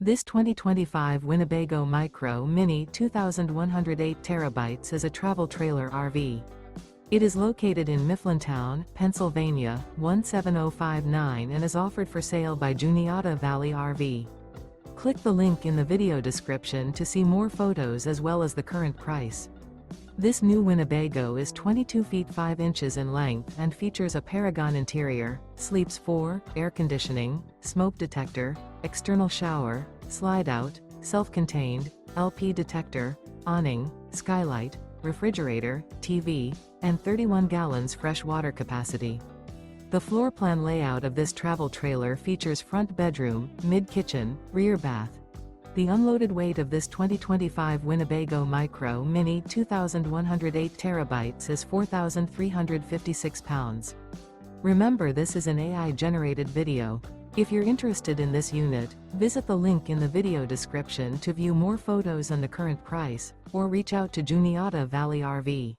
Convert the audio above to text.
This 2025 Winnebago Micro Minnie 2108 terabytes is a travel trailer RV. It is located in Mifflintown, Pennsylvania, 17059 and is offered for sale by Juniata Valley RV. Click the link in the video description to see more photos as well as the current price. This new Winnebago is 22 feet 5 inches in length and features a Paragon interior, sleeps 4, air conditioning, smoke detector, external shower, slide-out, self-contained, LP detector, awning, skylight, refrigerator, TV, and 31 gallons fresh water capacity. The floor plan layout of this travel trailer features front bedroom, mid-kitchen, rear bath. The unloaded weight of this 2025 Winnebago Micro Minnie 2108 terabytes is 4,356 pounds. Remember, this is an AI-generated video. If you're interested in this unit, visit the link in the video description to view more photos and the current price, or reach out to Juniata Valley RV.